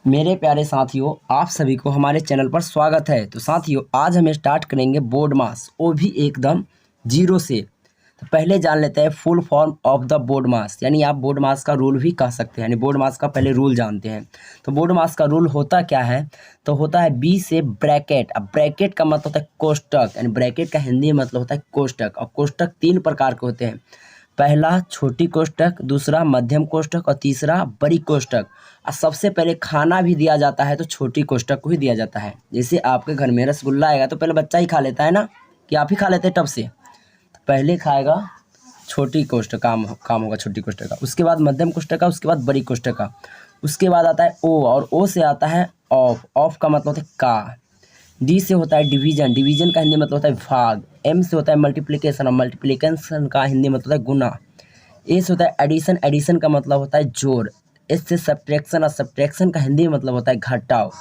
मेरे प्यारे साथियों, आप सभी को हमारे चैनल पर स्वागत है। तो साथियों, आज हम स्टार्ट करेंगे बोर्ड मास, वो भी एकदम जीरो से। तो पहले जान लेते हैं full form of the BODMAS, यानी आप बोर्ड मास का रूल भी कह सकते हैं, यानी बोर्ड मास का पहले रूल जानते हैं। तो बोर्ड मास का रूल होता क्या है? तो होता है बी से ब्रैकेट। अब ब्रैकेट का मतलब होता है कोष्टक, यानी ब्रैकेट का हिंदी मतलब होता है कोष्टक। और कोष्टक 3 प्रकार के होते हैं। पहला छोटी कोष्टक, दूसरा मध्यम कोष्टक और तीसरा बड़ी कोष्टक। और सबसे पहले खाना भी दिया जाता है तो छोटी कोष्टक को ही दिया जाता है। जैसे आपके घर में रसगुल्ला आएगा तो पहले बच्चा ही खा लेता है ना, कि आप ही खा लेते हैं टब से? तो पहले खाएगा छोटी कोष्टक, काम होगा छोटी कोष्टक का, उसके बाद मध्यम कोष्टक का, उसके बाद बड़ी कोष्टक का, उसके बाद आता है ओ, और ओ से आता है ऑफ। ऑफ का मतलब होता है का। डी से होता है डिवीजन, डिवीजन का हिंदी मतलब होता है भाग। एम से होता है मल्टीप्लिकेशन, और मल्टीप्लिकेशन का हिंदी मतलब होता है गुना। ए से होता है एडिशन, एडिशन का मतलब होता है जोड़। एस से सब्ट्रैक्शन, और सब्ट्रैक्शन का हिंदी मतलब होता है घटाव।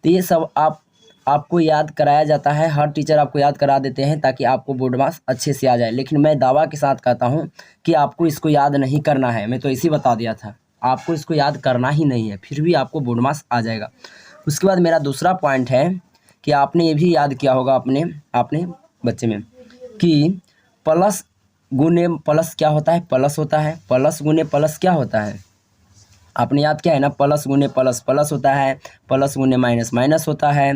तो ये सब आपको याद कराया जाता है, हर टीचर आपको याद करा देते हैं ताकि आपको बोर्ड मास अच्छे से आ जाए। लेकिन मैं दावा के साथ कहता हूँ कि आपको इसको याद नहीं करना है। मैं तो इसी बता दिया था, आपको इसको याद करना ही नहीं है, फिर भी आपको बोर्ड मास आ जाएगा। उसके बाद मेरा दूसरा पॉइंट है कि आपने ये भी याद किया होगा आपने बच्चे में कि प्लस गुने प्लस क्या होता है? प्लस होता है। प्लस गुने प्लस क्या होता है? आपने याद किया है ना, प्लस गुने प्लस प्लस होता है, प्लस गुने माइनस माइनस होता है,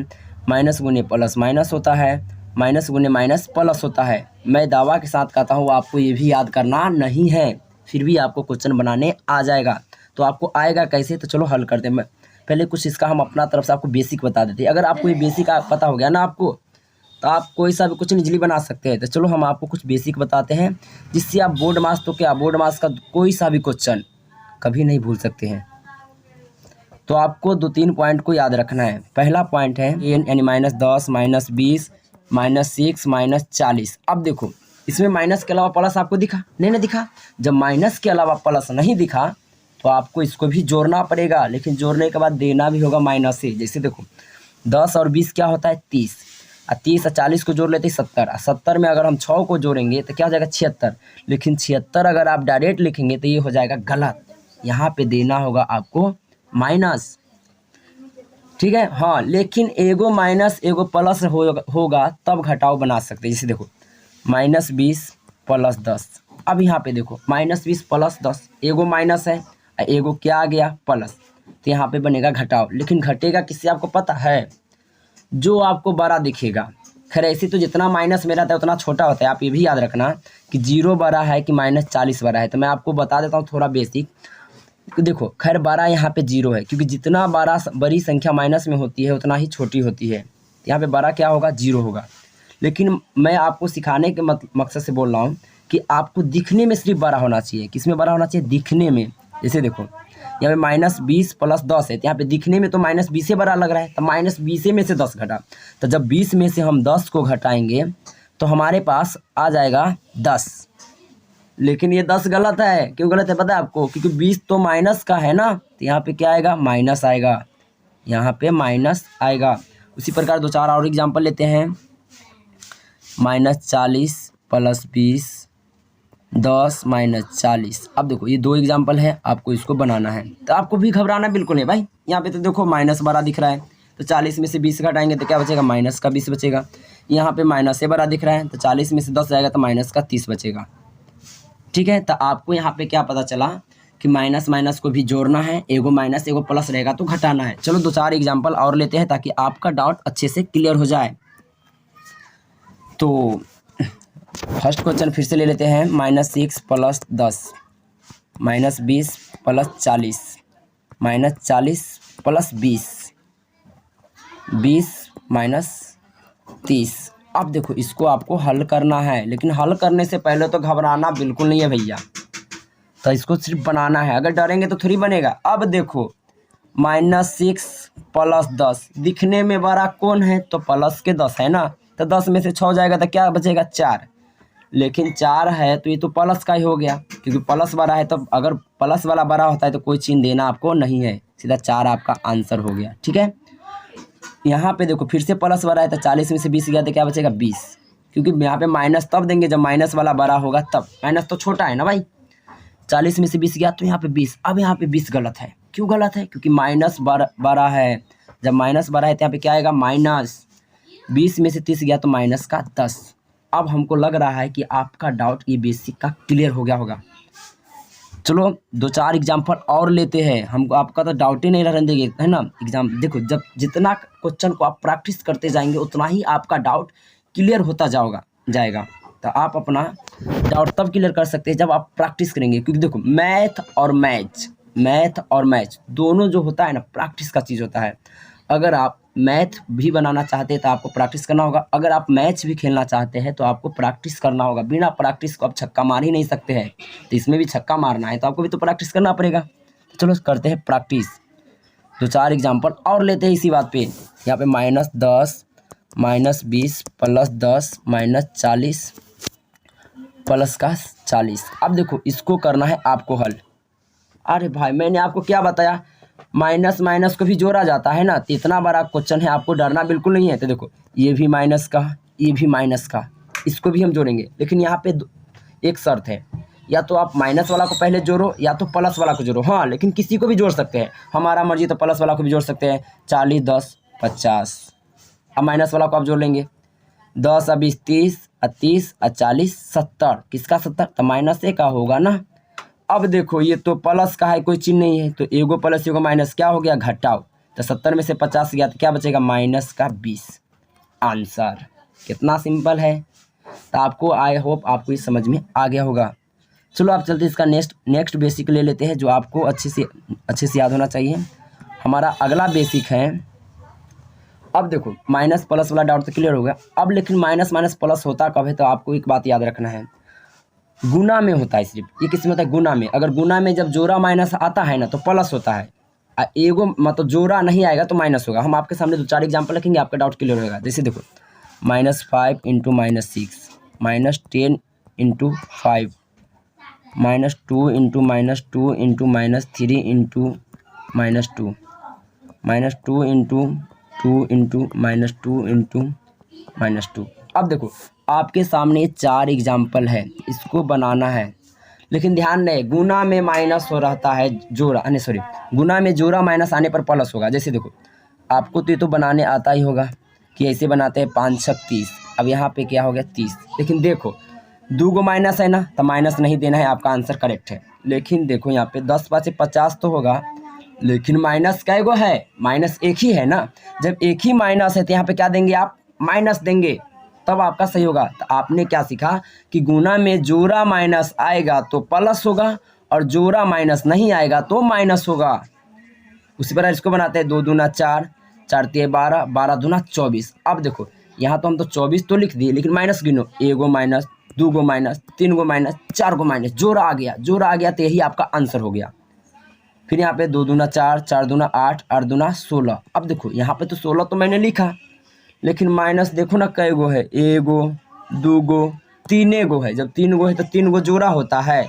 माइनस गुने प्लस माइनस होता है, माइनस गुने माइनस प्लस होता है। मैं दावा के साथ कहता हूँ आपको ये भी याद करना नहीं है, फिर भी आपको क्वेश्चन बनाने आ जाएगा। तो आपको आएगा कैसे? तो चलो हल करते हैं। पहले कुछ इसका हम अपना तरफ से आपको बेसिक बता देते हैं। अगर आपको ये बेसिक पता हो गया ना आपको, तो आप कोई सा भी क्वेश्चन इजीली बना सकते हैं। तो चलो हम आपको कुछ बेसिक बताते हैं, जिससे आप बोर्ड मास तो क्या, बोर्ड मास का कोई सा भी क्वेश्चन कभी नहीं भूल सकते हैं। तो आपको 2-3 पॉइंट को याद रखना है। पहला पॉइंट है यानी -10, -20, -6, -40। अब देखो, इसमें माइनस के अलावा प्लस आपको दिखा? नहीं दिखा। जब माइनस के अलावा प्लस नहीं दिखा तो आपको इसको भी जोड़ना पड़ेगा, लेकिन जोड़ने के बाद देना भी होगा माइनस से। जैसे देखो, 10 और 20 क्या होता है? 30। और 30 और 40 को जोड़ लेते हैं 70। और 70 में अगर हम 6 को जोड़ेंगे तो क्या हो जाएगा? 76। लेकिन 76 अगर आप डायरेक्ट लिखेंगे तो ये हो जाएगा गलत। यहाँ पे देना होगा आपको माइनस, ठीक है? हाँ, लेकिन एगो माइनस एगो प्लस होगा तब घटाव बना सकते हैं। जैसे देखो, -20 + 10। अब यहाँ पे देखो, -20 + 10, एगो माइनस है और एगो क्या आ गया? प्लस। तो यहाँ पे बनेगा घटाव। लेकिन घटेगा किससे आपको पता है? जो आपको बड़ा दिखेगा। खैर ऐसे तो जितना माइनस में रहता है उतना छोटा होता है। आप ये भी याद रखना कि 0 बड़ा है कि -40 बड़ा है। तो मैं आपको बता देता हूँ थोड़ा बेसिक। देखो, खैर बड़ा यहाँ पे 0 है, क्योंकि जितना बड़ी संख्या माइनस में होती है उतना ही छोटी होती है। यहाँ पे बड़ा क्या होगा? 0 होगा। लेकिन मैं आपको सिखाने के मकसद से बोल रहा हूँ कि आपको दिखने में सिर्फ बड़ा होना चाहिए। किसमें बड़ा होना चाहिए? दिखने में। जैसे देखो, यहाँ पे -20 + 10 है, तो यहाँ पे दिखने में तो -20 से बड़ा लग रहा है, तो -20 में से 10 घटा। तो जब 20 में से हम 10 को घटाएंगे तो हमारे पास आ जाएगा 10। लेकिन ये 10 गलत है। क्यों गलत है पता है आपको? क्योंकि 20 तो माइनस का है ना, तो यहाँ पे क्या आएगा? माइनस आएगा। यहाँ पे माइनस आएगा। उसी प्रकार 2-4 और एग्जाम्पल लेते हैं। -40 + 20, 10 -40। अब देखो, ये 2 एग्जाम्पल है, आपको इसको बनाना है। तो आपको भी घबराना बिल्कुल नहीं भाई। यहाँ पे तो देखो माइनस बड़ा दिख रहा है, तो 40 में से 20 घटाएंगे तो क्या बचेगा? माइनस का 20 बचेगा। यहाँ पे माइनस से बड़ा दिख रहा है, तो 40 में से 10 जाएगा तो माइनस का 30 बचेगा। ठीक है? तो आपको यहाँ पे क्या पता चला कि माइनस माइनस को भी जोड़ना है, एगो माइनस एगो प्लस रहेगा तो घटाना है। चलो 2-4 एग्जाम्पल और लेते हैं ताकि आपका डाउट अच्छे से क्लियर हो जाए। तो फर्स्ट क्वेश्चन फिर से ले लेते हैं। -6 + 10, -20 + 40, -40 + 20, 20 - 30। अब देखो, इसको आपको हल करना है, लेकिन हल करने से पहले तो घबराना बिल्कुल नहीं है भैया। तो इसको सिर्फ बनाना है, अगर डरेंगे तो थोड़ी बनेगा। अब देखो, -6 + 10, दिखने में बड़ा कौन है? तो प्लस के 10 है ना, तो 10 में से 6 जाएगा तो क्या बचेगा? 4। लेकिन 4 है तो ये तो प्लस का ही हो गया, क्योंकि प्लस बड़ा है। तो अगर प्लस वाला बड़ा होता है तो कोई चिन्ह देना आपको नहीं है, सीधा 4 आपका आंसर हो गया। ठीक है? यहाँ पे देखो, फिर से प्लस बड़ा है तो 40 में से 20 गया तो क्या बचेगा? 20। क्योंकि यहाँ पे माइनस तब देंगे जब माइनस वाला बड़ा होगा तब। माइनस तो छोटा है ना भाई। 40 में से 20 गया तो यहाँ पे 20। अब यहाँ पे 20 गलत है, क्यों गलत है? क्योंकि माइनस 12 है। जब माइनस 12 है तो यहाँ पे क्या आएगा? माइनस 20 में से 30 गया तो माइनस का 10। अब हमको लग रहा है कि आपका डाउट ये बेसिक का क्लियर हो गया होगा। चलो 2-4 एग्जाम्पल और लेते हैं। हमको आपका तो डाउट ही नहीं रहने देंगे, है ना। एग्जाम देखो, जब जितना क्वेश्चन को आप प्रैक्टिस करते जाएंगे उतना ही आपका डाउट क्लियर होता जाएगा। तो आप अपना डाउट तब क्लियर कर सकते हैं जब आप प्रैक्टिस करेंगे। क्योंकि देखो मैथ और मैच दोनों जो होता है ना, प्रैक्टिस का चीज़ होता है। अगर आप मैथ भी बनाना चाहते हैं तो आपको प्रैक्टिस करना होगा। अगर आप मैच भी खेलना चाहते हैं तो आपको प्रैक्टिस करना होगा। बिना प्रैक्टिस को आप छक्का मार ही नहीं सकते हैं। तो इसमें भी छक्का मारना है तो आपको भी तो प्रैक्टिस करना पड़ेगा। तो चलो करते हैं प्रैक्टिस। 2-4 एग्जाम्पल और लेते हैं इसी बात पे। यहाँ पे -10 -20 +10 -40 प्लस का 40। अब देखो इसको करना है आपको हल। अरे भाई मैंने आपको क्या बताया, माइनस माइनस को भी जोड़ा जाता है ना। तो इतना बड़ा क्वेश्चन है, आपको डरना बिल्कुल नहीं है। तो देखो ये भी माइनस का, ये भी माइनस का, इसको भी हम जोड़ेंगे। लेकिन यहाँ पे एक शर्त है, या तो आप माइनस वाला को पहले जोड़ो या तो प्लस वाला को जोड़ो। हाँ, लेकिन किसी को भी जोड़ सकते हैं, हमारा मर्जी। तो प्लस वाला को भी जोड़ सकते हैं। 40 10 50। अब माइनस वाला को आप जोड़ लेंगे। 10 और 20 30 और 30 और 40 70। किसका 70? तो माइनस ए का होगा ना। अब देखो ये तो प्लस का है, कोई चिन्ह नहीं है, तो एगो प्लस एगो माइनस क्या हो गया? घटाओ। तो 70 में से 50 गया तो क्या बचेगा? माइनस का 20। आंसर कितना सिंपल है। तो आपको आई होप आपको ये समझ में आ गया होगा। चलो आप चलते इसका नेक्स्ट बेसिक ले लेते हैं, जो आपको अच्छे से याद होना चाहिए। हमारा अगला बेसिक है, अब देखो माइनस प्लस वाला डाउट तो क्लियर हो गया। अब लेकिन माइनस माइनस प्लस होता कब है? तो आपको एक बात याद रखना है, गुना में होता है सिर्फ। ये किस में होता है? गुना में। अगर गुना में जब जोड़ा माइनस आता है ना तो प्लस होता है, एगो मतलब जोड़ा नहीं आएगा तो माइनस होगा। हम आपके सामने 2-4 एग्जाम्पल रखेंगे, आपका डाउट क्लियर होगा। जैसे देखो -5 × -6 -10 × 5 -2 × -2 × -3 × -2 -2 × 2 × -2। अब देखो आपके सामने 4 एग्जाम्पल है, इसको बनाना है। लेकिन ध्यान रहे, गुना में माइनस हो रहता है जोड़ा, गुना में जोड़ा माइनस आने पर प्लस होगा। जैसे देखो आपको तो ये तो बनाने आता ही होगा कि ऐसे बनाते हैं 5 6 30। अब यहाँ पे क्या हो गया? 30। लेकिन देखो 2 गो माइनस है ना, तो माइनस नहीं देना है, आपका आंसर करेक्ट है। लेकिन देखो यहाँ पे 10 5 50 तो होगा, लेकिन माइनस कै गो है? माइनस एक ही है ना। जब एक ही माइनस है तो यहाँ पे क्या देंगे आप? माइनस देंगे, तब आपका सही होगा। तो आपने क्या सीखा कि गुना में जोड़ा माइनस आएगा तो प्लस होगा, और जोड़ा माइनस नहीं आएगा तो माइनस होगा। उसी प्रकार इसको बनाते हैं। 2 दूना 4, 4 तिया 12, 12 दूना 24। अब देखो यहाँ तो हम तो 24 तो लिख दिए, लेकिन माइनस गिनो। एगो माइनस, 2 गो माइनस, 3 गो माइनस, 4 गो माइनस, जोड़ा आ गया तो यही आपका आंसर हो गया। फिर यहाँ पे 2 दूना 4, 4 दूना 8, 8 दूना 16। अब देखो यहाँ पे तो 16 तो मैंने लिखा, लेकिन माइनस देखो ना कै गो है? एगो, 2 गो, 3 गो है। जब 3 गो है तो 3 गो जोड़ा होता है,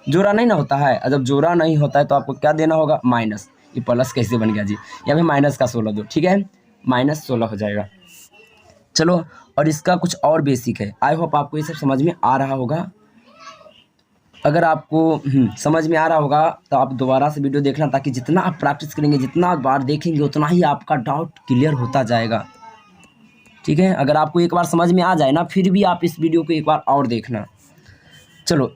जोड़ा नहीं ना होता है। और जब जोड़ा नहीं होता है तो आपको क्या देना होगा? माइनस। ये प्लस कैसे बन गया जी? यहाँ पे माइनस का 16 दो, ठीक है, -16 हो जाएगा। चलो और इसका कुछ और बेसिक है। आई होप आपको ये सब समझ में आ रहा होगा। अगर आपको समझ में आ रहा होगा तो आप दोबारा से वीडियो देखना, ताकि जितना आप प्रैक्टिस करेंगे, जितना बार देखेंगे, उतना ही आपका डाउट क्लियर होता जाएगा। ठीक है, अगर आपको एक बार समझ में आ जाए ना, फिर भी आप इस वीडियो को एक बार और देखना। चलो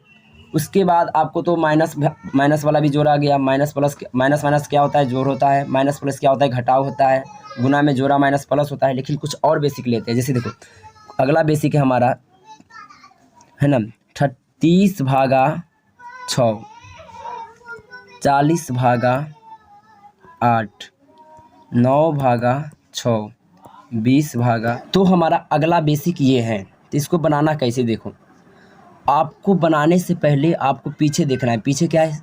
उसके बाद आपको तो माइनस वाला भी जोड़ा गया। माइनस माइनस क्या होता है? जोड़ होता है। माइनस प्लस क्या होता है? घटाव होता है। गुना में जोड़ा माइनस प्लस होता है। लेकिन कुछ और बेसिक लेते हैं। जैसे देखो अगला बेसिक है हमारा, है ना, 30 भागा 6, 40 भागा 8, 9 भागा 6, 20 भागा। तो हमारा अगला बेसिक ये है। तो इसको बनाना कैसे? देखो आपको बनाने से पहले आपको पीछे देखना है। पीछे क्या है?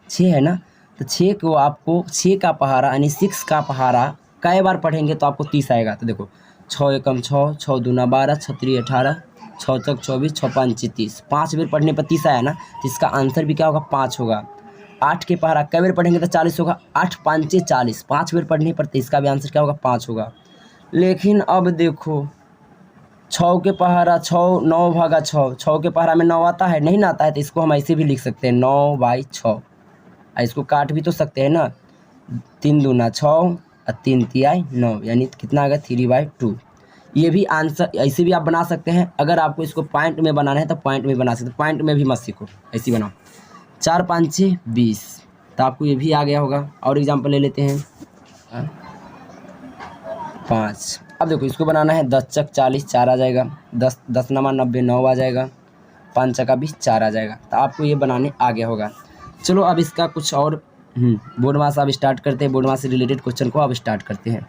6 है ना। तो 6 को आपको 6 का पहाड़ा यानी 6 का पहाड़ा कई बार पढ़ेंगे तो आपको 30 आएगा। तो देखो 6 एकम 6, 6 दूना 12, 6 3 18, 6 चौक 24, 6 5 30। 5 बार पढ़ने पर 30 आया ना, तो इसका आंसर भी क्या होगा? 5 होगा। 8 के पहाड़ा कई बार पढ़ेंगे तो 40 होगा। 8 5 40, 5 बार पढ़ने पर तो इसका भी आंसर क्या होगा? 5 होगा। लेकिन अब देखो 6 के पहाड़ा 6, 9 भागा 6, 6 के पहाड़ा में 9 आता है? नहीं ना आता है। तो इसको हम ऐसे भी लिख सकते हैं 9/6। इसको काट भी तो सकते हैं ना, 3 दूना 6 और 3 तिहाई 9, यानी कितना आ गया 3/2। ये भी आंसर ऐसे भी आप बना सकते हैं। अगर आपको इसको पॉइंट में बनाना है तो पॉइंट में बना सकते हैं, पॉइंट में भी मत सीखो, ऐसे बनाओ। 4 5 6 20, तो आपको ये भी आ गया होगा। और एग्जाम्पल ले लेते हैं 5। अब देखो इसको बनाना है 10 चक 40, 4 आ जाएगा, 10 10 नमा 90, 9 आ जाएगा, 5 चका 20, 4 आ जाएगा। तो आपको ये बनाने आ गया होगा। चलो अब इसका कुछ और बोर्ड मास अब स्टार्ट करते हैं। बोर्ड मास से रिलेटेड क्वेश्चन को अब स्टार्ट करते हैं।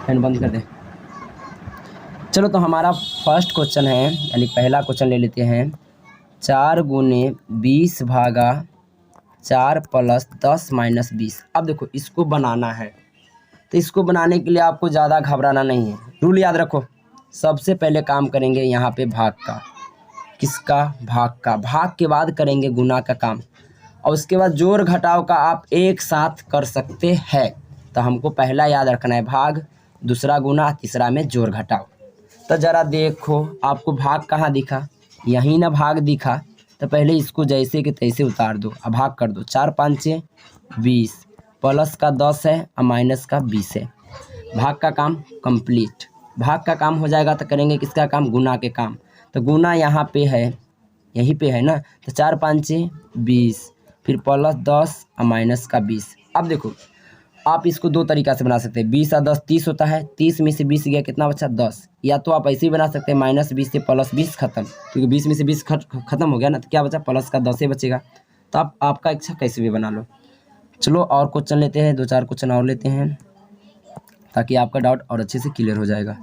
फैन बंद कर दे। चलो तो हमारा फर्स्ट क्वेश्चन है, यानी पहला क्वेश्चन ले लेते हैं। 4 गुने 20 भागा 4 प्लस 10 माइनस 20। अब देखो इसको बनाना है, तो इसको बनाने के लिए आपको ज़्यादा घबराना नहीं है। रूल याद रखो, सबसे पहले काम करेंगे यहाँ पे भाग का। किसका? भाग का। भाग के बाद करेंगे गुना का काम, और उसके बाद जोड़ घटाव का आप एक साथ कर सकते हैं। तो हमको पहला याद रखना है भाग, दूसरा गुना, तीसरा में जोड़ घटाव। तो ज़रा देखो आपको भाग कहाँ दिखा, यहीं ना भाग दिखा। तो पहले इसको जैसे कि तैसे उतार दो, अब भाग कर दो। 4 5 6 20, प्लस का 10 है और माइनस का 20 है। भाग का काम कंप्लीट। भाग का काम हो जाएगा तो करेंगे किसका काम? गुना के काम। तो गुना यहाँ पे है, यहीं पे है ना। तो 4 5 6 20, फिर प्लस 10 और माइनस का 20। अब देखो आप इसको दो तरीक़ा से बना सकते हैं। 20 और 10 30 होता है, 30 में से 20 गया, कितना बचा? 10। या तो आप ऐसे ही बना सकते हैं, माइनस 20 से प्लस 20 खत्म, क्योंकि 20 में से 20 खत्म हो गया ना, तो क्या बचा? प्लस का 10 ही बचेगा। तो आप आपका इच्छा कैसे भी बना लो। चलो और क्वेश्चन लेते हैं, 2 4 क्वेश्चन और लेते हैं, ताकि आपका डाउट और अच्छे से क्लियर हो जाएगा।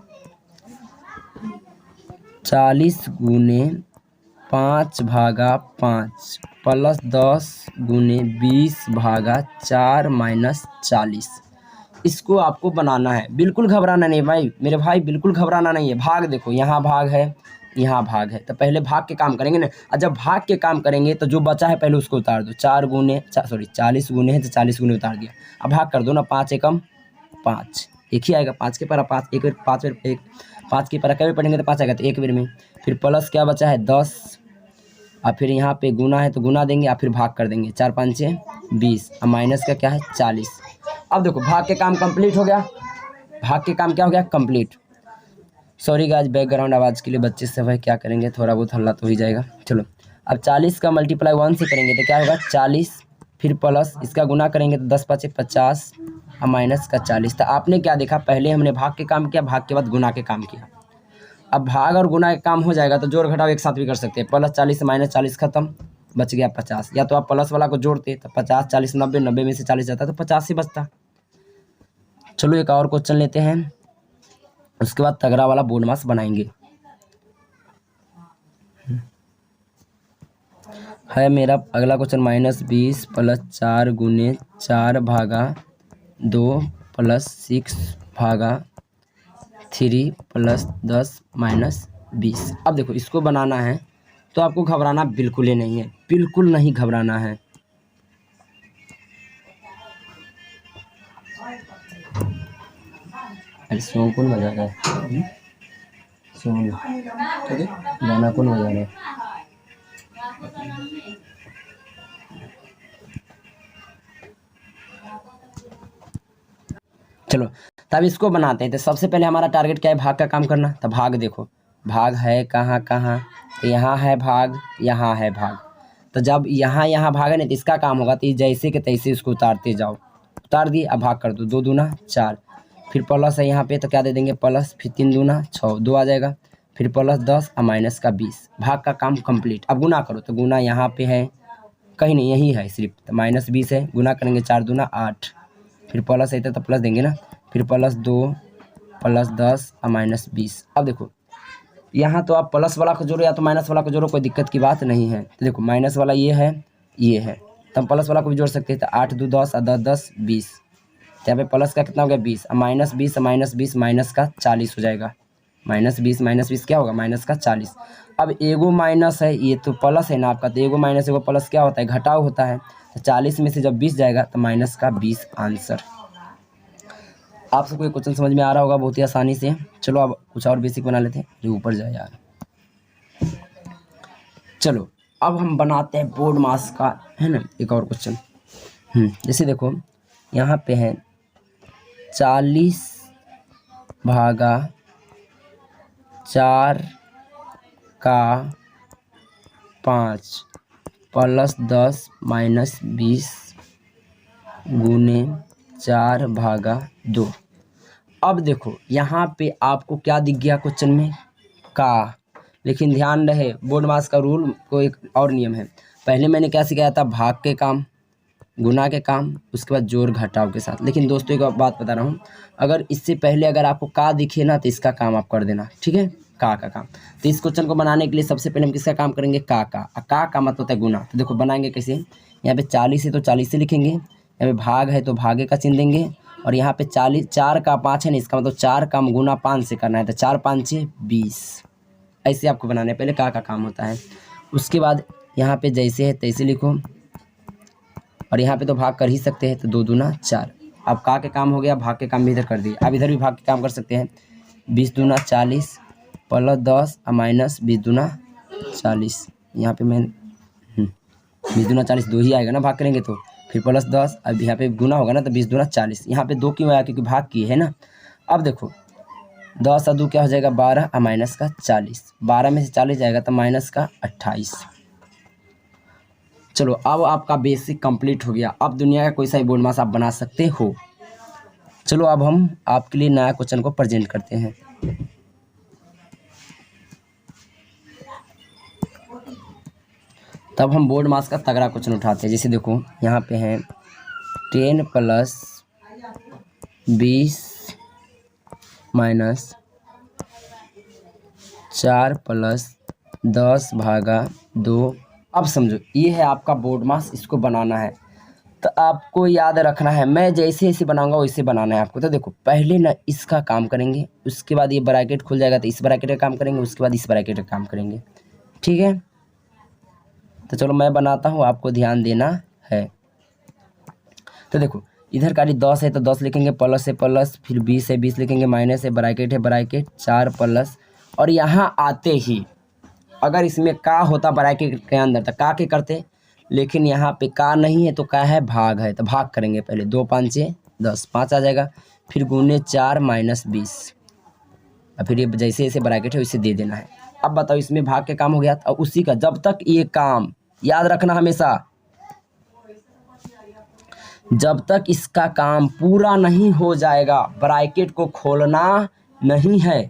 40 गुने 5 भागा 5 प्लस 10 गुने 20 भागा 4 माइनस 40। इसको आपको बनाना है। बिल्कुल घबराना नहीं भाई, मेरे भाई, बिल्कुल घबराना नहीं है। भाग देखो, यहाँ भाग है, यहाँ भाग है, तो पहले भाग के काम करेंगे ना। और जब भाग के काम करेंगे तो जो बचा है पहले उसको उतार दो। 40 गुने है तो 40 गुने उतार दिया। अब भाग कर दो ना, 5 एकम 5, एक ही आएगा। 5 के पर 5, एक 5 एक 5 के पर कभी पढ़ेंगे तो 5 आएगा, तो एक बार में। फिर प्लस क्या बचा है? 10, और फिर यहाँ पे गुना है तो गुना देंगे, और फिर भाग कर देंगे। 4 5 6 20, और माइनस का क्या है? 40। अब देखो भाग के काम कंप्लीट हो गया। भाग के काम क्या हो गया? कंप्लीट। सॉरी गाइस, बैकग्राउंड आवाज़ के लिए बच्चे सब है, क्या करेंगे, थोड़ा बहुत हल्ला तो ही जाएगा। चलो अब 40 का मल्टीप्लाई 1 से करेंगे तो क्या होगा? 40, फिर प्लस इसका गुना करेंगे तो 10 5 50, और माइनस का 40। तो आपने क्या देखा, पहले हमने भाग के काम किया, भाग के बाद गुना के काम किया। अब भाग और गुना का काम हो जाएगा तो जोड़ घटाव एक साथ भी कर सकते हैं। प्लस 40 से माइनस 40 खत्म, बच गया 50। या तो आप प्लस वाला को जोड़ते तो 50 40 90, 90 में से 40 जाता तो 50 ही बचता। चलो एक और क्वेश्चन लेते हैं, उसके बाद तगड़ा वाला बोर्ड मास बनाएंगे। है मेरा अगला क्वेश्चन, -20 प्लस 4 गुने 4 भागा 2 प्लस 6 भागा 3 प्लस 10 माइनस 20। अब देखो इसको बनाना है तो आपको घबराना बिल्कुल ही नहीं है, बिल्कुल नहीं घबराना है। अरे सॉन्ग कौन बजा रहा है? सॉन्ग गाना कौन बजा रहा है? चलो तब इसको बनाते हैं। तो सबसे पहले हमारा टारगेट क्या है? भाग का काम करना। तो भाग देखो, भाग है कहाँ कहाँ? तो यहाँ है भाग, यहाँ है भाग। तो जब यहाँ भाग है ना, तो इसका काम होगा तो जैसे कि तैसे इसको उतारते जाओ। उतार दिए, अब भाग कर दो। 2 दूना 4, फिर प्लस है यहाँ पे तो क्या दे देंगे? प्लस, फिर 3 दूना 6, 2 आ जाएगा, फिर प्लस 10 और माइनस का 20। भाग का काम कंप्लीट। अब गुना करो, तो गुना यहाँ पे है कहीं नहीं, यही है सिर्फ। तो माइनस 20 है, गुना करेंगे 4 दूना 8, फिर प्लस है तो प्लस देंगे ना, फिर प्लस 2 प्लस 10 और माइनस 20। अब देखो यहाँ तो आप प्लस वाला को जोड़ो या तो माइनस वाला को जोड़ो, कोई दिक्कत की बात नहीं है। तो देखो माइनस वाला ये है, ये है, तो हम प्लस वाला को भी जोड़ सकते हैं। तो 8 2 10 और 10 10 20। तो यहाँ पे प्लस का कितना हो गया? 20, और माइनस 20 माइनस 20 माइनस का 40 हो जाएगा। -20 माइनस 20 क्या होगा? माइनस का 40। अब एगो माइनस है, ये तो प्लस है ना आपका, तो एगो माइनस एगो प्लस क्या होता है? घटाव होता है। तो 40 में से जब 20 जाएगा तो माइनस का 20 आंसर। आप सबको ये क्वेश्चन समझ में आ रहा होगा बहुत ही आसानी से। चलो अब कुछ और बेसिक बना लेते हैं, जो ऊपर जाए यार। चलो अब हम बनाते हैं बोर्ड मास का, है ना, एक और क्वेश्चन। जैसे देखो यहाँ पे है 40 भागा 4 का 5 प्लस 10 माइनस 20 गुने 4 भागा 2। अब देखो यहाँ पे आपको क्या दिख गया क्वेश्चन में, का। लेकिन ध्यान रहे बोर्ड मास का रूल को एक और नियम है। पहले मैंने क्या सिखाया था, भाग के काम, गुना के काम, उसके बाद जोड़ घटाव के साथ। लेकिन दोस्तों एक बात बता रहा हूँ, अगर इससे पहले अगर आपको का दिखे ना तो इसका काम आप कर देना, ठीक है, का काम। तो इस क्वेश्चन को बनाने के लिए सबसे पहले हम किसका काम करेंगे, का। का मतलब होता है गुना। तो देखो बनाएंगे कैसे, यहाँ पे 40 है तो 40 से लिखेंगे, यहाँ पे भाग है तो भागे का चिन्ह देंगे, और यहाँ पे 40 4 का 5 है ना, इसका मतलब 4 का गुना 5 से करना है, तो 4 5 20। ऐसे आपको बनाना है, पहले का काम होता है। उसके बाद यहाँ पे जैसे है तैसे लिखो, और यहाँ पे तो भाग कर ही सकते हैं, तो 2 दूना 4। अब का के काम हो गया, भाग के काम भी इधर कर दिए। अब इधर भी भाग के काम कर सकते हैं, 20 दूना 40 प्लस 10 और माइनस 20 दूना 40। यहाँ पे मैं 20 दूना 40 2 ही आएगा ना, भाग करेंगे तो, फिर प्लस 10, अब यहाँ पे गुना होगा ना तो 20 दूना 40। यहाँ पे 2 क्यों आया, क्योंकि भाग की है ना। अब देखो 10 और 2 क्या हो जाएगा 12 और माइनस का 40, 12 में से 40 जाएगा तो माइनस का 28। चलो अब आपका बेसिक कंप्लीट हो गया। अब दुनिया का कोई सा भी बोर्ड मास आप बना सकते हो। चलो अब हम आपके लिए नया क्वेश्चन को प्रेजेंट करते हैं। तब हम बोर्ड मास का तगड़ा क्वेश्चन उठाते हैं। जैसे देखो यहाँ पे है 10 प्लस 20 माइनस 4 प्लस 10 भागा 2। अब समझो ये है आपका बोर्ड मास, इसको बनाना है तो आपको याद रखना है, मैं जैसे जैसे बनाऊंगा वैसे बनाना है आपको। तो देखो पहले ना इसका काम करेंगे, उसके बाद ये ब्रैकेट खुल जाएगा तो इस ब्रैकेट का काम करेंगे, उसके बाद इस ब्रैकेट का काम करेंगे, ठीक है। तो चलो मैं बनाता हूँ, आपको ध्यान देना है। तो देखो इधर का 10 है तो 10 लिखेंगे, प्लस है प्लस, फिर 20 है 20 लिखेंगे, माइनस है ब्रैकेट 4 प्लस, और यहाँ आते ही अगर इसमें का होता ब्रैकेट के अंदर तो का के करते, लेकिन यहाँ पे का नहीं है तो का है, भाग है, तो भाग करेंगे पहले। 2 5 10, 5 आ जाएगा, फिर गुने 4 माइनस 20, और फिर ये जैसे जैसे ब्रैकेट है वैसे दे देना है। अब बताओ इसमें भाग के काम हो गया, और उसी का जब तक ये काम याद रखना हमेशा, जब तक इसका काम पूरा नहीं हो जाएगा ब्रैकेट को खोलना नहीं है,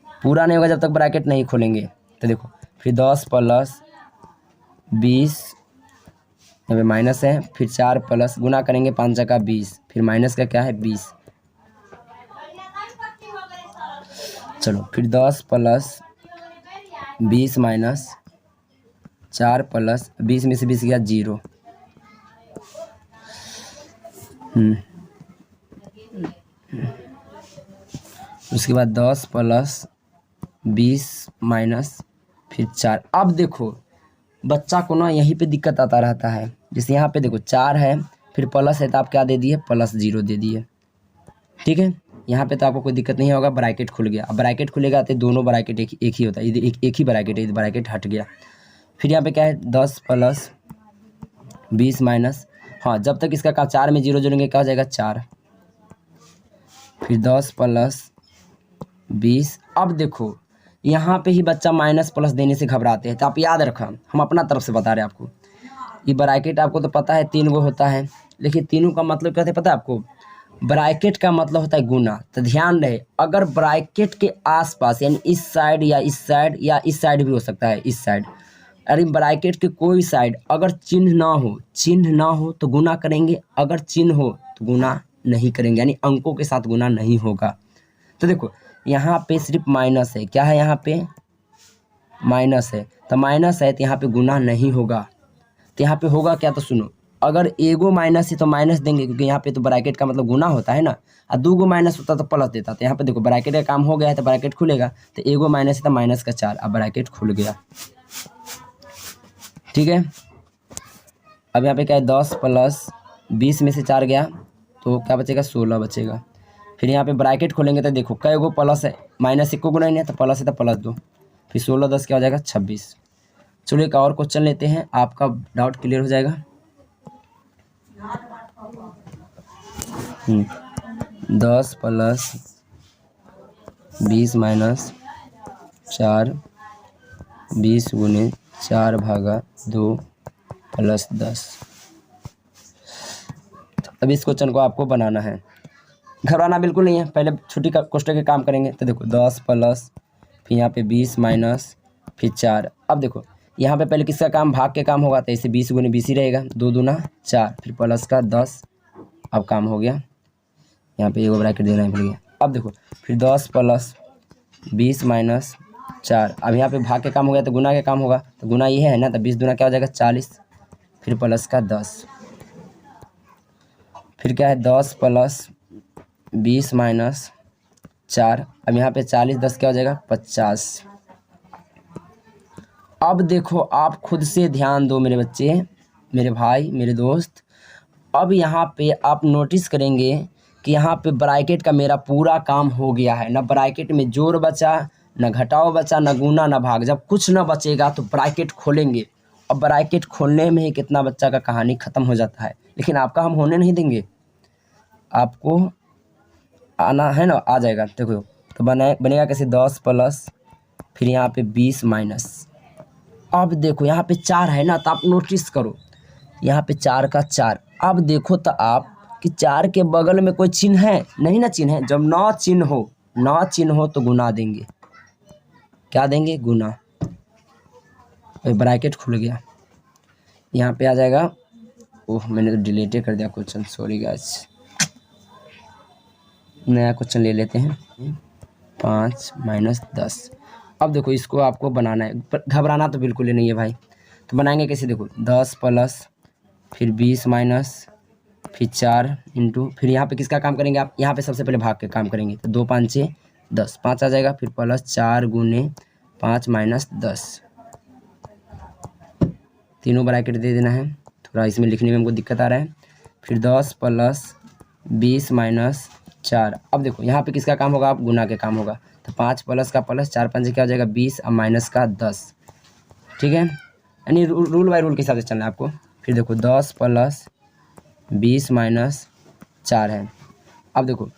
पूरा नहीं होगा जब तक ब्रैकेट नहीं खोलेंगे। तो देखो फिर 10 प्लस 20, यहाँ पे माइनस है, फिर 4 प्लस गुना करेंगे 5 का 20, फिर माइनस का क्या है 20। चलो फिर 10 प्लस 20 माइनस 4 प्लस 20 में से 20 गया 0। उसके बाद 10 प्लस 20 माइनस फिर 4। अब देखो बच्चा को ना यहीं पे दिक्कत आता रहता है। जैसे यहाँ पे देखो 4 है फिर प्लस है तो आप क्या दे दिए, प्लस 0 दे दिए, ठीक है। यहाँ पे तो आपको कोई दिक्कत नहीं होगा, ब्रैकेट खुल गया। अब ब्रैकेट खुलेगा तो दोनों ब्रैकेट एक ही होता है, एक ही ब्रैकेट है, ब्रैकेट हट गया। फिर यहाँ पे क्या है 10 प्लस 20 माइनस, हाँ जब तक इसका का 4 में 0 जोड़ेंगे क्या हो जाएगा 4, फिर 10 प्लस 20। अब देखो यहाँ पे ही बच्चा माइनस प्लस देने से घबराते हैं, तो आप याद रखा हम अपना तरफ से बता रहे हैं आपको। ये ब्रैकेट आपको तो पता है 3 गो होता है, लेकिन तीनों का मतलब क्या है पता है आपको, ब्रैकेट का मतलब होता है गुना। तो ध्यान रहे अगर ब्रैकेट के आसपास यानी इस साइड या इस साइड या इस साइड भी हो सकता है, इस साइड, अरे ब्रैकेट के कोई साइड अगर चिन्ह ना हो तो गुना करेंगे, अगर चिन्ह हो तो गुना नहीं करेंगे, यानी अंकों के साथ गुना नहीं होगा। तो देखो यहाँ पे सिर्फ माइनस है, क्या है यहाँ पे माइनस है, तो माइनस है तो यहाँ पे गुना नहीं होगा। तो यहाँ पे होगा क्या, तो सुनो, अगर एगो माइनस है तो माइनस देंगे, क्योंकि यहाँ पे तो ब्रैकेट का मतलब गुना होता है ना, और 2 गो माइनस होता तो प्लस देता। तो यहाँ पे देखो ब्रैकेट का काम हो गया है तो ब्रैकेट खुलेगा, तो एगो माइनस है तो माइनस का 4, अब ब्रैकेट खुल गया, ठीक है। अब यहाँ पे क्या है 10 प्लस 20 में से 4 गया तो क्या बचेगा 16 बचेगा। फिर यहाँ पे ब्रैकेट खोलेंगे तो देखो कई गो प्लस है, माइनस 1 को गुना नहीं है तो प्लस है तो प्लस 2, फिर 16 10 क्या हो जाएगा 26। चलो एक और क्वेश्चन लेते हैं, आपका डाउट क्लियर हो जाएगा। 10 प्लस 20 माइनस 4, 20 गुने 4/2 प्लस 10। अब इस क्वेश्चन को आपको बनाना है, घबराना बिल्कुल नहीं है, पहले छोटी क्वेश्चन के काम करेंगे। तो देखो 10 प्लस, फिर यहाँ पे 20 माइनस, फिर 4। अब देखो यहाँ पे पहले किसका काम, भाग के काम होगा, तो इसे 20 गुने 20 ही रहेगा, 2 दूना 4, फिर प्लस का 10। अब काम हो गया, यहाँ पे एगो ब्रैकेट देना भूल गया। अब देखो फिर 10 प्लस 20 माइनस 4, अब यहाँ पे भाग के काम हो गया तो गुना के काम होगा, तो गुना ये है ना, तो 20 दूना क्या हो जाएगा 40, फिर प्लस का 10। फिर क्या है 10 प्लस 20 माइनस 4, अब यहाँ पे 40 10 क्या हो जाएगा 50। अब देखो आप खुद से ध्यान दो मेरे बच्चे, मेरे भाई, मेरे दोस्त। अब यहाँ पे आप नोटिस करेंगे कि यहाँ पे ब्रैकेट का मेरा पूरा काम हो गया है, ना ब्रैकेट में जोड़ बचा, ना घटाव बचा, ना गुना, ना भाग। जब कुछ ना बचेगा तो ब्रैकेट खोलेंगे, अब ब्रैकेट खोलने में ही कितना बच्चा का कहानी ख़त्म हो जाता है। लेकिन आपका हम होने नहीं देंगे, आपको आना है ना, आ जाएगा। देखो तो बनेगा कैसे, 10 प्लस, फिर यहाँ पे 20 माइनस। अब देखो यहाँ पे 4 है ना, तो आप नोटिस करो यहाँ पे 4 का 4। अब देखो तो आप कि 4 के बगल में कोई चिन्ह है, नहीं ना चिन्ह है। जब न चिन्ह हो तो गुना देंगे, क्या देंगे, गुना। ब्रैकेट खुल गया, यहाँ पे आ जाएगा। ओह मैंने तो डिलीट कर दिया क्वेश्चन, सॉरी गाइस। नया क्वेश्चन ले लेते हैं, 5 माइनस 10। अब देखो इसको आपको बनाना है, घबराना तो बिल्कुल ही नहीं है भाई। तो बनाएंगे कैसे, देखो 10 प्लस, फिर 20 माइनस, फिर 4 इंटू, फिर यहाँ पे किसका काम करेंगे आप, यहाँ पे सबसे पहले भाग के काम करेंगे। तो 2 5 6 10, 5 आ जाएगा, फिर प्लस 4 गुने 5 माइनस 10। तीनों ब्रैकेट दे देना है, थोड़ा इसमें लिखने में हमको दिक्कत आ रहा है। फिर 10 प्लस 20 माइनस 4। अब देखो यहाँ पे किसका काम होगा, आप गुना के काम होगा। तो 5 प्लस का प्लस, 4 5 क्या हो जाएगा 20, अब माइनस का 10। ठीक है, यानी रूल बाय रूल के हिसाब से चलना है आपको। फिर देखो 10 प्लस 20 माइनस 4 है। अब देखो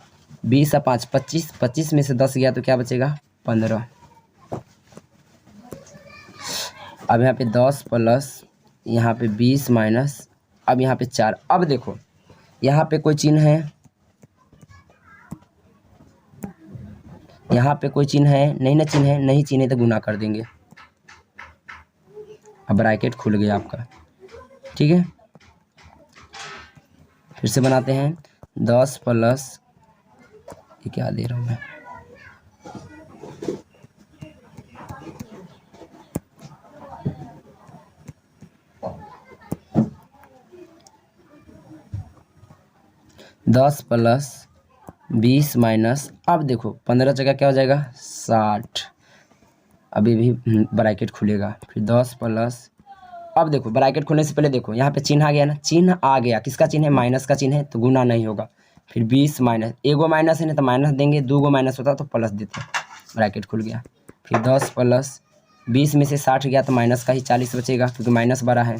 20 और 5 25, 25 में से 10 गया तो क्या बचेगा 15। अब यहाँ पे 10 प्लस, यहाँ पे 20 माइनस, अब यहाँ पे 4। अब देखो यहाँ पे कोई चिन्ह है, यहाँ पे कोई चिन्ह है, नहीं ना चिन्ह है, नहीं चिन्ह है तो गुना कर देंगे। अब ब्रैकेट खुल गया आपका, ठीक है। फिर से बनाते हैं, 10 प्लस, ये क्या दे रहा हूँ मैं, दस प्लस 20 माइनस, अब देखो 15 जगह क्या हो जाएगा 60। अभी भी ब्रैकेट खुलेगा। फिर 10 प्लस, अब देखो ब्रैकेट खोलने से पहले देखो यहाँ पे चिन्ह आ गया ना, चिन्ह आ गया, किसका चिन्ह है, माइनस का चिन्ह है, तो गुना नहीं होगा। फिर 20 माइनस, एगो माइनस है ना तो माइनस देंगे, 2 गो माइनस होता तो प्लस देते, ब्रैकेट खुल गया। फिर 10 प्लस 20 में से 60 गया तो माइनस का ही 40 बचेगा, क्योंकि माइनस बड़ा है।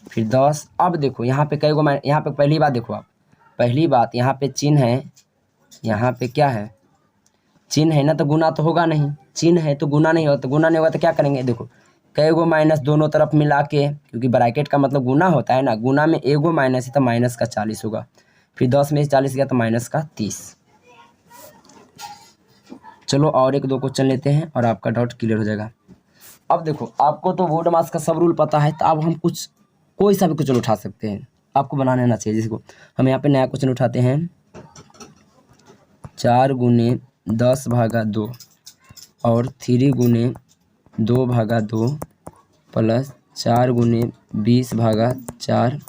फिर 10, अब देखो यहाँ पे कई गो यहाँ पे पहली बात देखो आप, पहली बात यहाँ पे चिन्ह है, यहाँ पे क्या है, चिन्ह है ना तो गुना तो होगा नहीं, चिन्ह है तो गुना नहीं होगा, तो गुना नहीं होगा तो क्या करेंगे, देखो कई गो माइनस दोनों तरफ मिला के, क्योंकि ब्रैकेट का मतलब गुना होता है ना, गुना में एगो माइनस है तो माइनस का 40 होगा। फिर 10 में से 40 गया तो माइनस का 30। चलो और एक दो क्वेश्चन लेते हैं और आपका डाउट क्लियर हो जाएगा। अब देखो आपको तो बोर्ड मास का सब रूल पता है, तो अब हम कुछ कोई सा भी क्वेश्चन उठा सकते हैं, आपको बनाना आना चाहिए। जिसको हम यहाँ पे नया क्वेश्चन उठाते हैं, 4 गुने 10/2 और 3 गुने 2/2 प्लस 4 गुने 20/4,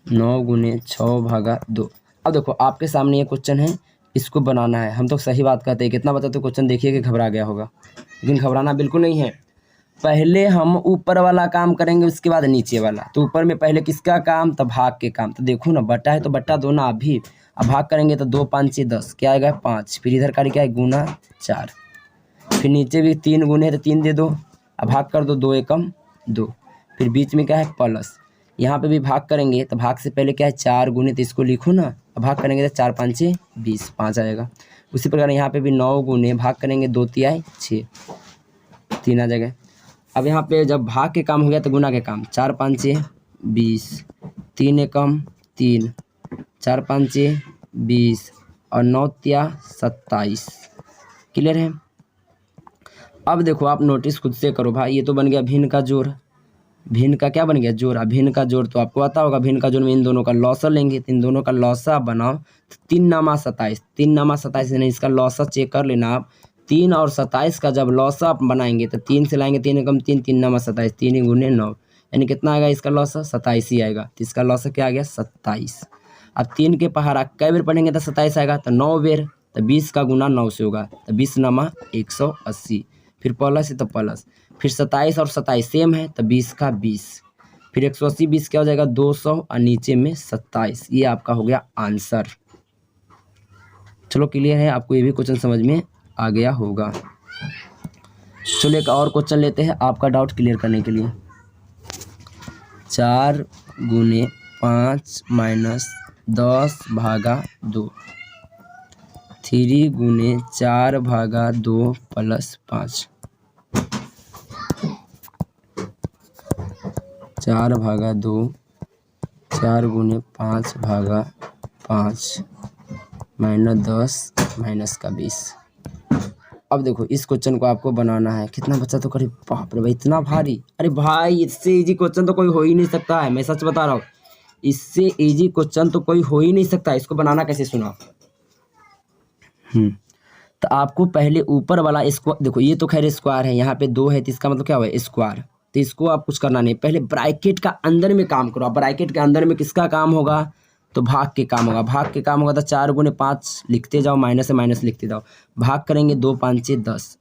9 गुने 6/2। अब देखो आपके सामने ये क्वेश्चन है, इसको बनाना है। हम तो सही बात कहते हैं, कितना बताते तो क्वेश्चन देखिए कि घबरा गया होगा, लेकिन घबराना बिल्कुल नहीं है। पहले हम ऊपर वाला काम करेंगे, उसके बाद नीचे वाला। तो ऊपर में पहले किसका काम, तो भाग के काम। तो देखो ना बटा है तो बटा दो ना अभी, अब भाग करेंगे तो 2 5 6 10, क्या आएगा 5। फिर इधर का क्या है गुना 4, फिर नीचे भी 3 गुने तो 3 दे दो, अब भाग कर दो 2 एकम 2। फिर बीच में क्या है प्लस, यहाँ पे भी भाग करेंगे तो भाग से पहले क्या है 4 गुने, तो इसको लिखो ना, अब भाग करेंगे तो 4 5 20, 5 आएगा। उसी प्रकार यहाँ पे भी 9 गुने, भाग करेंगे 2 तिहाई 6, 3 आ जाएगा। अब यहाँ पे जब भाग के काम हो गया तो गुना के काम, 4 5 20, 3 एकम 3, 4 5 20 और 9 तिया 27। क्लियर है। अब देखो आप नोटिस खुद से करो भाई, ये तो बन गया भिन्न का जोड़, भिन्न का क्या बन गया जोड़। अब भिन्न का जोड़ तो आपको आता होगा, भिन्न का जोड़ में इन दोनों का लौसा लेंगे, तो इन दोनों का लौसा बनाओ तो 3 नामा 27, 3 नामा 27 नहीं, इसका लौसा चेक कर लेना आप। 3 और 27 का जब लौसा आप बनाएंगे तो 3 से लाएंगे, 3 एकम 3, 3 नामा 27, 3 गुने 9, यानी कितना आएगा इसका लौसा 27 ही आएगा। तो इसका लौसा क्या आ गया 27। अब 3 के पहाड़ा कै बेर पढ़ेंगे तो 27 आएगा, तो 9 बेर, तो 20 का गुना 9 से होगा, तो 20 नामा 180। फिर प्लस है तो प्लस, फिर 27 और 27 सेम है तो 20 का 20, फिर 180 20 क्या हो जाएगा 200 और नीचे में 27। ये आपका हो गया आंसर। चलो क्लियर है, आपको ये भी क्वेश्चन समझ में आ गया होगा। चलो एक और क्वेश्चन लेते हैं आपका डाउट क्लियर करने के लिए। 4 गुने 5 माइनस 10 भागा 2, 3 गुने 4 भागा 2 प्लस 5, 4 भागा 2, 4 गुने 5 भागा 5 माइनस 10 माइनस का 20। अब देखो इस क्वेश्चन को आपको बनाना है, कितना बच्चा तो करे, बाप रे भाई इतना भारी, अरे भाई इससे इजी क्वेश्चन तो कोई हो ही नहीं सकता है, मैं सच बता रहा हूँ, इससे इजी क्वेश्चन तो कोई हो ही नहीं सकता। इसको बनाना कैसे सुना। तो आपको पहले ऊपर वाला स्क्वायर, देखो ये तो खैर स्क्वायर है, यहाँ पे 2 है तो इसका मतलब क्या हुआ स्क्वायर, तो इसको आप कुछ करना नहीं, पहले ब्रैकेट का अंदर में काम करो। ब्रैकेट के अंदर में किसका काम होगा, तो भाग के काम होगा। भाग के काम होगा तो 4 गुने 5 लिखते जाओ, माइनस से माइनस लिखते जाओ, भाग करेंगे 2 5 10,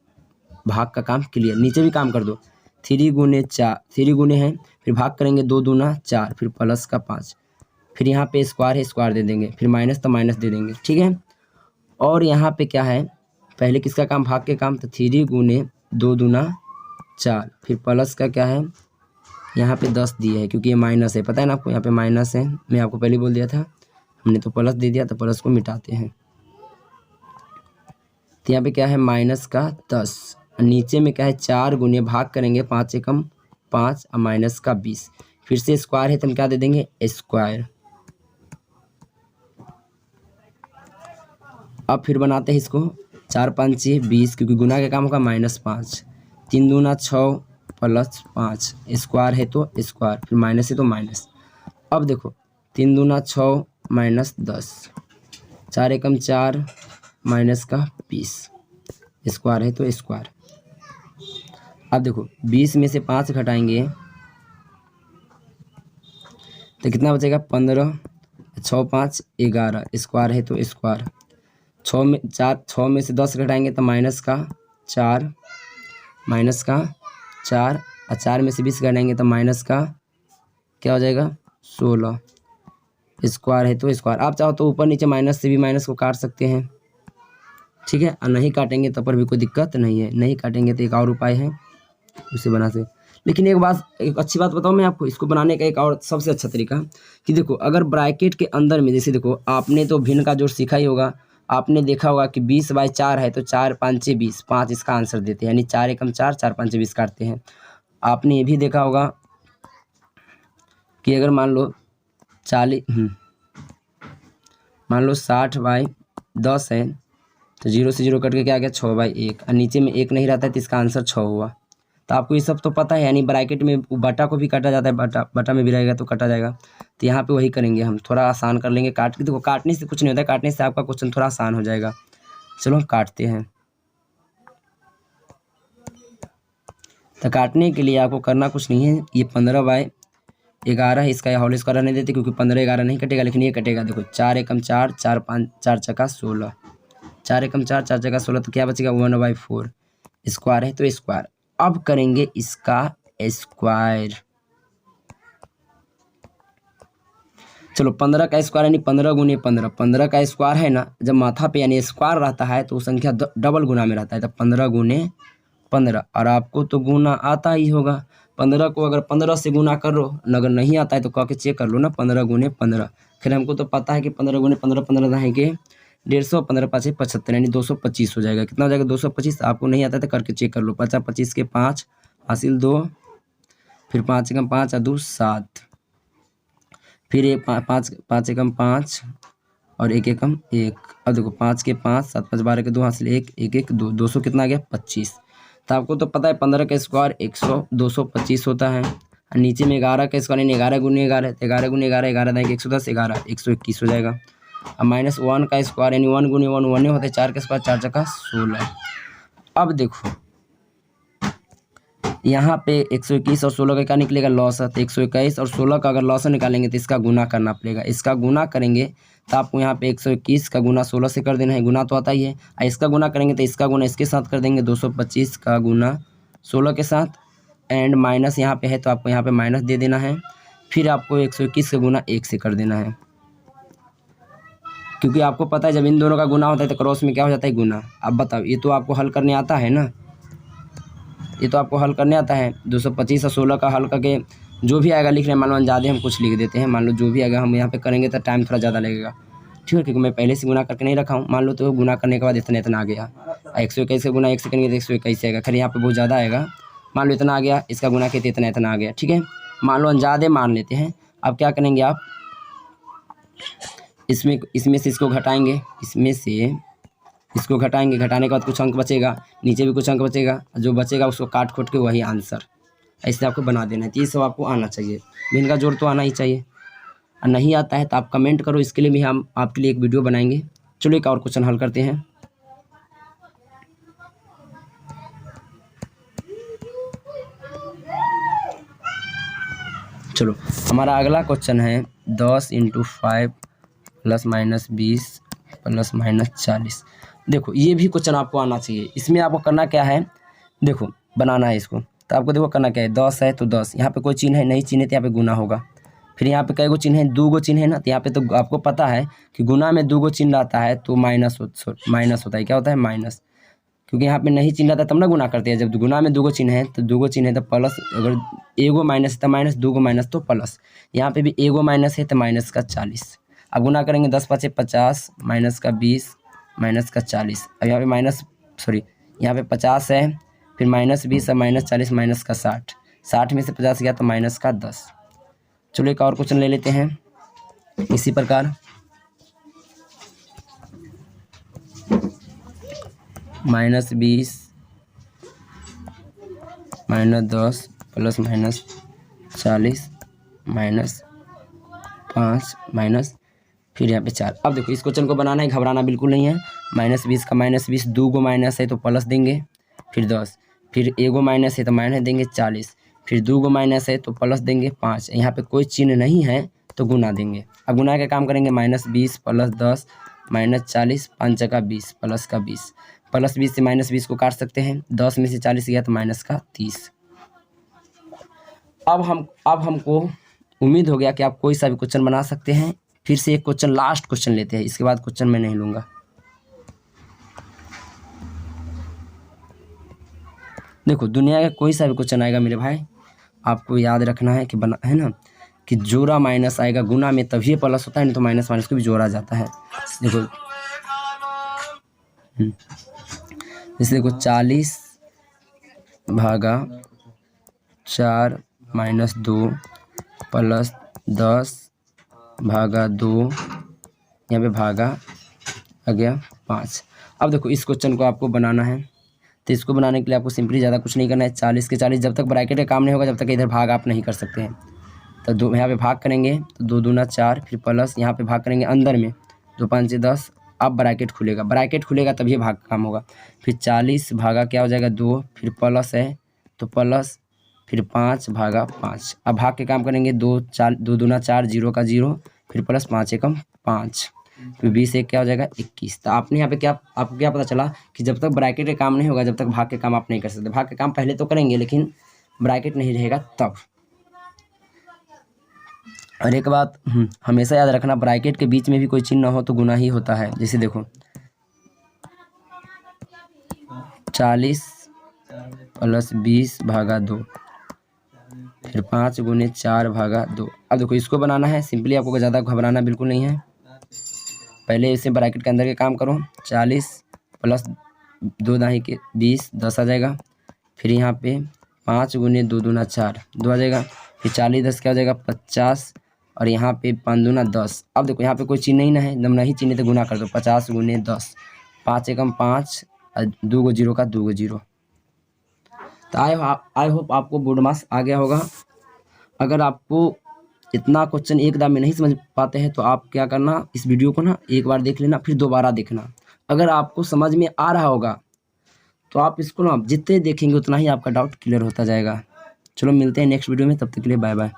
भाग का काम क्लियर। नीचे भी काम कर दो, 3 गुने 4, 3 गुने हैं, फिर भाग करेंगे 2 दूना 4, फिर प्लस का 5, फिर यहाँ पे स्क्वायर है स्क्वायर दे देंगे, फिर माइनस तो माइनस दे देंगे, ठीक है। और यहाँ पे क्या है, पहले किसका काम भाग के काम, तो 3 गुने 2 दूना 4, फिर प्लस का क्या है, यहाँ पे 10 दिए है क्योंकि ये माइनस है, पता है ना आपको, यहाँ पे माइनस है, मैं आपको पहले बोल दिया था, हमने तो प्लस दे दिया, तो प्लस को मिटाते हैं। तो यहाँ पे क्या है माइनस का 10, नीचे में क्या है 4 गुने, भाग करेंगे 5 एकम 5 और माइनस का 20, फिर से स्क्वायर है तो हम क्या दे देंगे स्क्वायर। अब फिर बनाते हैं इसको, 4 5 20, क्योंकि गुना के काम होगा -5, 3 दूना 6 प्लस 5, स्क्वायर है तो स्क्वायर, फिर माइनस है तो माइनस। अब देखो 3 दूना 6 माइनस 10, 4 एकम 4 माइनस का 20, स्क्वायर है तो स्क्वायर। अब देखो 20 में से 5 घटाएंगे तो कितना बचेगा 15, 6 5 11, स्क्वायर है तो स्क्वायर। 6 में से 10 घटाएंगे तो माइनस का 4, माइनस का 4, और 4 में से 20 घटाएंगे तो माइनस का क्या हो जाएगा 16, स्क्वायर है तो स्क्वायर। आप चाहो तो ऊपर नीचे माइनस से भी माइनस को काट सकते हैं, ठीक है। और नहीं काटेंगे तब पर भी कोई दिक्कत नहीं है, नहीं काटेंगे तो एक और उपाय है, उसे बना सकते। लेकिन एक अच्छी बात बताऊँ मैं आपको, इसको बनाने का एक और सबसे अच्छा तरीका कि देखो अगर ब्रैकेट के अंदर में, जैसे देखो आपने तो भिन्न का जोड़ सीखा ही होगा, आपने देखा होगा कि 20/4 है तो 4 5 20, 5 इसका आंसर देते हैं, यानी 4 एकम 4, 4 5 20 काटते हैं। आपने ये भी देखा होगा कि अगर मान लो 60/10 है तो 0 से 0 कट के क्या आ गया 6/1, और नीचे में 1 नहीं रहता है तो इसका आंसर 6 हुआ। तो आपको ये सब तो पता है, यानी ब्रैकेट में बटा को भी काटा जाता है, बटा में भी रहेगा तो काटा जाएगा। तो यहाँ पे वही करेंगे हम, थोड़ा आसान कर लेंगे काट के। देखो काटने से कुछ नहीं होता है, काटने से आपका क्वेश्चन थोड़ा आसान हो जाएगा। चलो हम काटते हैं। तो काटने के लिए आपको करना कुछ नहीं है, ये 15/11 है, इसका होल स्क्वायर नहीं देते क्योंकि 15 11 नहीं कटेगा, लेकिन ये कटेगा। देखो 4 एकम 4, 4 5 4 चका 16, 4 एकम 4, 4 चका 16, तो क्या बचेगा 1/4, स्क्वायर है तो स्क्वायर। अब करेंगे इसका स्क्वायर। चलो 15 का स्क्वायर यानी 15 गुने 15, 15 का स्क्वायर है ना, जब माथा पे यानी स्क्वायर रहता है तो वो संख्या डबल गुना में रहता है, तो 15 गुने 15 और आपको तो गुना आता ही होगा। 15 को अगर 15 से गुना कर लो, अगर नहीं आता है तो कह के चेक कर लो ना, 15 गुने 15। फिर हमको तो पता है कि 15 गुने 15 15 रहेंगे 150, 15 5 75 यानी 225 हो जाएगा। कितना हो जाएगा 225। आपको नहीं आता तो करके चेक कर लो। 50 25 के 5 हासिल 2, फिर 5 एकम 5 और 2 7, फिर एक 5 5 एकम 5 और 1 एकम 1। अब देखो 5 के 5 7 5 12 के 2 हासिल 1 1 1 2, 200 कितना आ गया 25। तो आपको तो पता है 15 का स्क्वायर 100 225 होता है। और नीचे में 11 का स्क्वायर यानी 11 गुने 11, 11 गुने 11 11 देंगे 110, 11 121 हो जाएगा। अब -1 का स्क्वायर यानी 1 गुने 1 1 होता है, 4 का स्क्वायर 4 चौका 16। अब देखो यहाँ पे 121 और 16 का क्या निकलेगा लॉस है, तो 121 और 16 का अगर लॉस निकालेंगे तो इसका गुना करना पड़ेगा। इसका गुना करेंगे तो आपको यहाँ पे 121 का गुना 16 से कर देना है, गुना तो आता ही है। और इसका गुना करेंगे तो इसका गुना इसके साथ कर देंगे, 225 का गुना 16 के साथ, एंड माइनस यहाँ पे है तो आपको यहाँ पे माइनस दे देना है। फिर आपको 121 का गुना 1 से कर देना है, क्योंकि आपको पता है जब इन दोनों का गुना होता है तो क्रॉस में क्या हो जाता है गुना। अब बताओ ये तो आपको हल करने आता है ना, ये तो आपको हल करने आता है। 225 और 16 का हल करके जो भी आएगा लिख रहे हैं, मान लो ज़्यादा हम कुछ लिख देते हैं, मान लो जो भी आएगा हम यहाँ पे करेंगे तो टाइम थोड़ा ज़्यादा लगेगा, ठीक है, क्योंकि मैं पहले से गुना करके नहीं रखा हूँ। मान लो तो गुना करने के बाद इतना इतना आ गया, 121 का गुना 1 से करेंगे तो 121 आएगा, खैर यहाँ पे बहुत ज़्यादा आएगा। मान लो इतना आ गया, इसका गुना किया इतना इतना आ गया, ठीक है। मान लो ज़्यादा मान लेते हैं। अब क्या करेंगे आप, इसमें से इसको घटाएंगे, इसमें से इसको घटाएंगे, घटाने के बाद कुछ अंक बचेगा, नीचे भी कुछ अंक बचेगा, जो बचेगा उसको काट खोट के वही आंसर ऐसे आपको बना देना है। तो ये सब आपको आना चाहिए, भिन्न का जोड़ तो आना ही चाहिए। और नहीं आता है तो आप कमेंट करो, इसके लिए भी हम आपके लिए एक वीडियो बनाएंगे। चलो एक और क्वेश्चन हल करते हैं। चलो हमारा अगला क्वेश्चन है 10 × 5 ± 20 ± 40। देखो ये भी क्वेश्चन आपको आना चाहिए। इसमें आपको करना क्या है, देखो बनाना है इसको, तो आपको देखो करना क्या है, 10 है तो 10, यहाँ पे कोई चिन्ह है नहीं, चिन्ह है तो यहाँ पे गुना होगा। फिर यहाँ पे कई गो चिन्ह है, 2 गो चिन्ह है ना, तो यहाँ पे तो आपको पता है कि गुना में 2 गो चिन्ह आता है तो माइनस होता है, क्या होता है माइनस, क्योंकि यहाँ पे नहीं चिन्ह आता तब ना गुना करते हैं। जब गुना में 2 गो चिन्ह है तो 2 गो चिन्ह है तो प्लस, अगर एगो माइनस है तो माइनस, 2 गो माइनस तो प्लस। यहाँ पे भी एगो माइनस है तो माइनस का 40। अब गुना करेंगे 10 5 50 माइनस का 20 माइनस का 40। अब यहाँ पे यहाँ पे 50 है, फिर -20 और -40 माइनस का 60, 60 में से 50 गया तो माइनस का 10। चलो एक और क्वेश्चन ले लेते हैं इसी प्रकार। -20 -10 प्लस -40 -5 माइनस, फिर यहाँ पे 4। अब देखो इस क्वेश्चन को बनाना है, घबराना बिल्कुल नहीं है। -20 का -20, 2 गो माइनस है तो प्लस देंगे, फिर 10, फिर एगो माइनस है तो माइनस देंगे 40, फिर 2 गो माइनस है तो प्लस देंगे 5। यहाँ पे कोई चिन्ह नहीं है तो गुना देंगे। अब गुना का काम करेंगे, -20 प्लस 10 -40 5 का 20 प्लस का 20, प्लस 20 से -20 को काट सकते हैं, 10 में से 40 गया तो माइनस का 30। अब हमको उम्मीद हो गया कि आप कोई सा भी क्वेश्चन बना सकते हैं। फिर से एक क्वेश्चन, लास्ट क्वेश्चन लेते हैं, इसके बाद क्वेश्चन मैं नहीं लूँगा। देखो दुनिया का कोई सा भी क्वेश्चन आएगा मेरे भाई, आपको याद रखना है कि बना है ना कि जोड़ा माइनस आएगा, गुना में तभी प्लस होता है, नहीं तो माइनस माइनस को भी जोड़ा जाता है। देखो इसलिए देखो 40 भागा 4 -2 प्लस 10 भागा 2, यहाँ पे भागा आ गया 5। अब देखो इस क्वेश्चन को आपको बनाना है, तो इसको बनाने के लिए आपको सिंपली ज़्यादा कुछ नहीं करना है। 40 के 40 जब तक ब्रैकेट का काम नहीं होगा जब तक इधर भाग आप नहीं कर सकते हैं। तो दो यहाँ पे भाग करेंगे तो 2 दूना 4, फिर प्लस यहाँ पे भाग करेंगे अंदर में, 2 5 10। अब ब्रैकेट खुलेगा तभी भाग का काम होगा। फिर 40 भागा क्या हो जाएगा 2, फिर प्लस है तो प्लस, फिर 5 भागा 5। अब भाग के काम करेंगे, 2 दूना 4, 0 का 0, फिर प्लस 5 एकम 5, फिर 20 एक क्या हो जाएगा 21। तो आपने यहाँ पे आपको क्या पता चला कि जब तक ब्रैकेट का काम नहीं होगा जब तक भाग के काम आप नहीं कर सकते। भाग के काम पहले तो करेंगे लेकिन ब्रैकेट नहीं रहेगा तब। और एक बात हमेशा याद रखना, ब्रैकेट के बीच में भी कोई चिन्ह ना हो तो गुना ही होता है। जैसे देखो 40 प्लस 20/2, फिर 5 गुने 4/2। अब देखो इसको बनाना है सिंपली, आपको ज़्यादा घबराना बिल्कुल नहीं है। पहले इसे ब्रैकेट के अंदर के काम करो, 40 प्लस 2 दाही के 20, 10 आ जाएगा। फिर यहाँ पे 5 गुने 2 दूना 4, 2 आ जाएगा। फिर 40 10 क्या हो जाएगा 50, और यहाँ पे 5 दूना 10। अब देखो यहाँ पे कोई चिन्ह नहीं ना है, एकदम नहीं चिन्ह तो गुना कर दो, 50 गुने 10, 5 एकम 5, 2 गो जीरो का 2 गो जीरो। तो आई होप आपको बोर्ड मास आ गया होगा। अगर आपको इतना क्वेश्चन एक दाम में नहीं समझ पाते हैं तो आप क्या करना, इस वीडियो को ना एक बार देख लेना, फिर दोबारा देखना। अगर आपको समझ में आ रहा होगा तो आप इसको ना जितने देखेंगे उतना ही आपका डाउट क्लियर होता जाएगा। चलो मिलते हैं नेक्स्ट वीडियो में, तब तक के लिए बाय बाय।